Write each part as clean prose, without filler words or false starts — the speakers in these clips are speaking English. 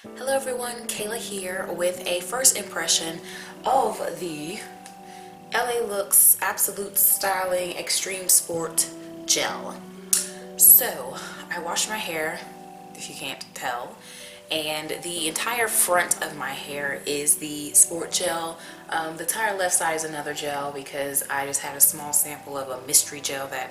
Hello everyone, Kayla here with a first impression of the LA Looks Absolute Styling Extreme Sport Gel. So, I washed my hair, if you can't tell, and the entire front of my hair is the sport gel. The entire left side is another gel because I just had a small sample of a mystery gel that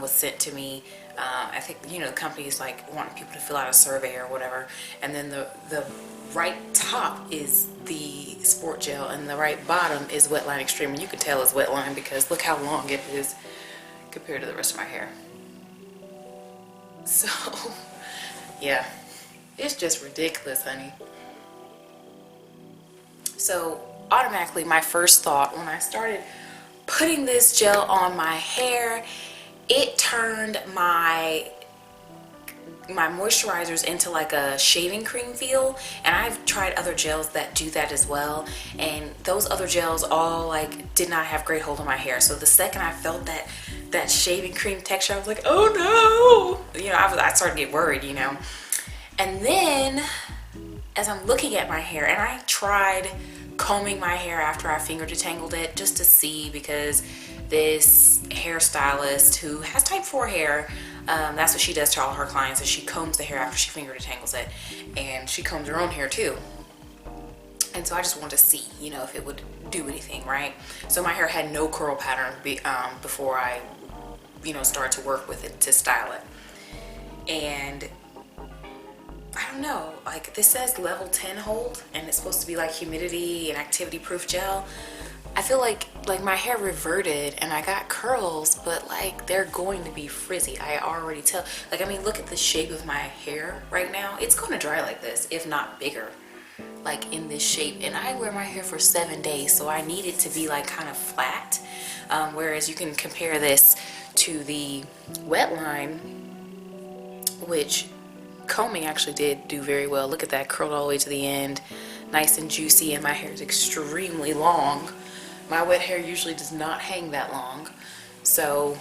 was sent to me. I think, the company's like wanting people to fill out a survey or whatever. And then the right top is the sport gel and the right bottom is Wetline Extreme. And you can tell it's Wetline because look how long it is compared to the rest of my hair. So, yeah, it's just ridiculous, honey. So, automatically, my first thought when I started putting this gel on my hair, it turned my moisturizers into like a shaving cream feel, and I've tried other gels that do that as well, and those other gels all like did not have great hold on my hair. So the second I felt that shaving cream texture, I was like, oh no, I started to get worried, and then as I'm looking at my hair, and I tried combing my hair after I finger detangled it just to see, because this hairstylist who has type 4 hair, that's what she does to all her clients, is she combs the hair after she finger detangles it, and she combs her own hair too. And so I just wanted to see, if it would do anything, right? So my hair had no curl pattern before I, started to work with it to style it. And I don't know, like this says level 10 hold, and it's supposed to be like humidity and activity proof gel. I feel like my hair reverted and I got curls, but like they're going to be frizzy. I already tell. Like, I mean, look at the shape of my hair right now. It's going to dry like this, if not bigger, like in this shape. And I wear my hair for 7 days, so I need it to be like kind of flat. Whereas you can compare this to the Wetline, which combing actually did do very well. Look at that, curled all the way to the end, nice and juicy, and my hair is extremely long. My wet hair usually does not hang that long, so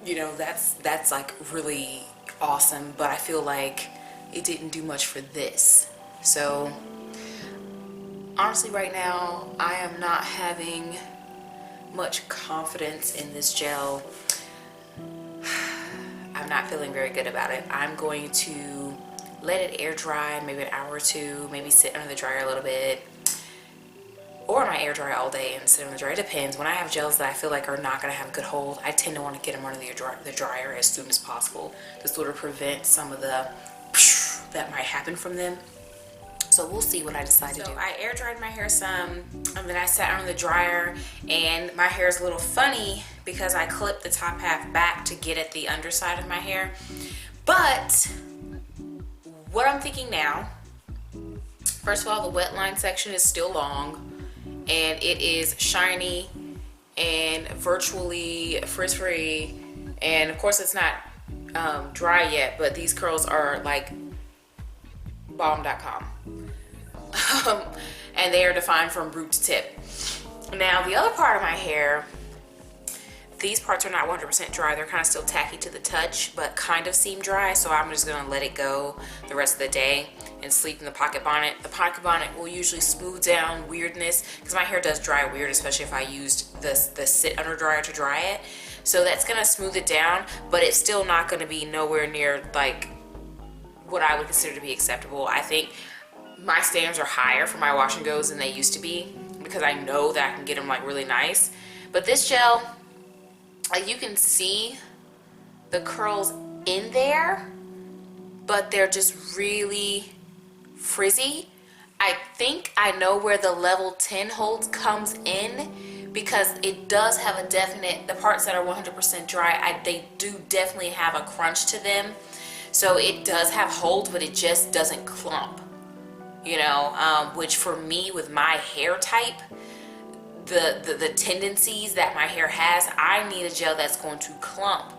that's like really awesome. But I feel like it didn't do much for this. So honestly, right now I am not having much confidence in this gel. I'm not feeling very good about it. I'm going to let it air dry maybe an hour or two, maybe sit under the dryer a little bit, or I might air dry all day and sit under the dryer. It depends. When I have gels that I feel like are not going to have a good hold, I tend to want to get them under the dryer as soon as possible to sort of prevent some of the that might happen from them. So we'll see what I decide to do. I air dried my hair some, and then I sat under the dryer, and my hair is a little funny because I clipped the top half back to get at the underside of my hair. But what I'm thinking now, first of all, the Wetline section is still long, and it is shiny and virtually frizz-free, and of course it's not dry yet, but these curls are like bomb.com. And they are defined from root to tip. Now the other part of my hair, these parts are not 100% dry. They're kind of still tacky to the touch, but kind of seem dry, so I'm just going to let it go the rest of the day and sleep in the pocket bonnet. The pocket bonnet will usually smooth down weirdness, because my hair does dry weird, especially if I used the sit under dryer to dry it. So that's going to smooth it down, but it's still not going to be nowhere near like what I would consider to be acceptable. I think my standards are higher for my wash and goes than they used to be, because I know that I can get them like really nice. But this gel, like, you can see the curls in there, but they're just really frizzy. I think I know where the level 10 hold comes in, because it does have a definite, the parts that are 100% dry, they do definitely have a crunch to them. So it does have hold, but it just doesn't clump, which for me, with my hair type, the tendencies that my hair has, I need a gel that's going to clump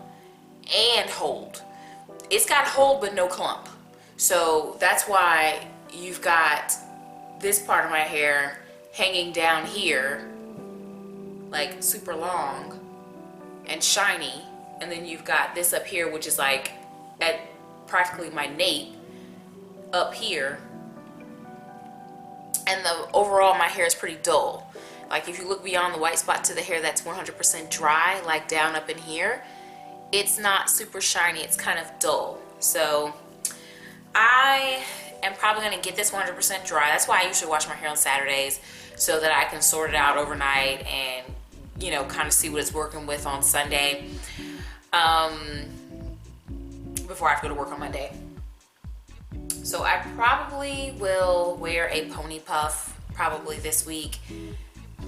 and hold. It's got hold but no clump. So that's why you've got this part of my hair hanging down here like super long and shiny, and then you've got this up here which is like at practically my nape, up here, and overall my hair is pretty dull. Like if you look beyond the white spot to the hair that's 100% dry, like down up in here, it's not super shiny, it's kind of dull. So I am probably gonna get this 100% dry. That's why I usually wash my hair on Saturdays, so that I can sort it out overnight and, you know, kind of see what it's working with on Sunday, before I have to go to work on Monday. So I probably will wear a pony puff probably this week.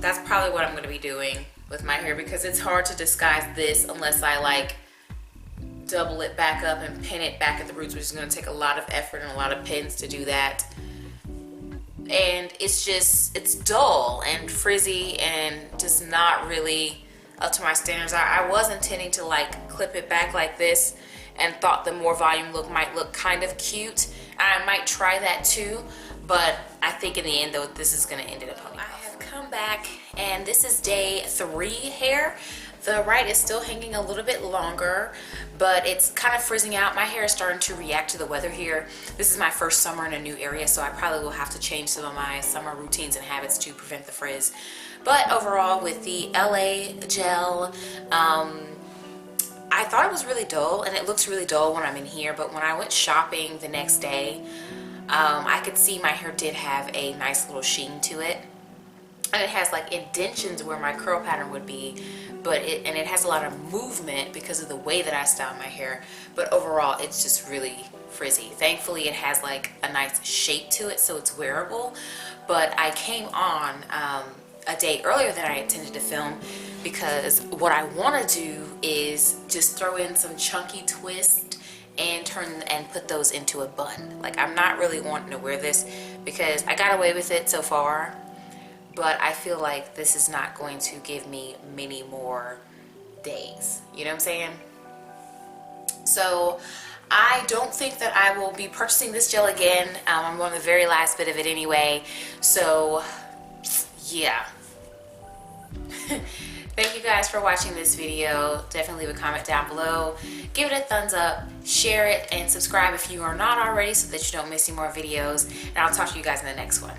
That's probably what I'm going to be doing with my hair, because it's hard to disguise this unless I like double it back up and pin it back at the roots, which is going to take a lot of effort and a lot of pins to do that. And it's dull and frizzy and just not really up to my standards. I was intending to like clip it back like this and thought the more volume look might look kind of cute. I might try that too, but I think in the end though, this is gonna end in a pony puff. I have come back and this is day 3 hair. The right is still hanging a little bit longer, but it's kind of frizzing out. My hair is starting to react to the weather here. This is my first summer in a new area, so I probably will have to change some of my summer routines and habits to prevent the frizz. But overall, with the LA gel, I thought it was really dull, and it looks really dull when I'm in here, but when I went shopping the next day, I could see my hair did have a nice little sheen to it. And it has like indentions where my curl pattern would be, but it has a lot of movement because of the way that I style my hair. But overall, it's just really frizzy. Thankfully, it has like a nice shape to it, so it's wearable. But I came on a day earlier than I intended to film, because what I want to do is just throw in some chunky twist and put those into a bun. Like, I'm not really wanting to wear this because I got away with it so far, but I feel like this is not going to give me many more days. You know what I'm saying? So I don't think that I will be purchasing this gel again. I'm on the very last bit of it anyway. So yeah. Thank you guys for watching this video. Definitely leave a comment down below. Give it a thumbs up, share it, and subscribe if you are not already so that you don't miss any more videos. And I'll talk to you guys in the next one.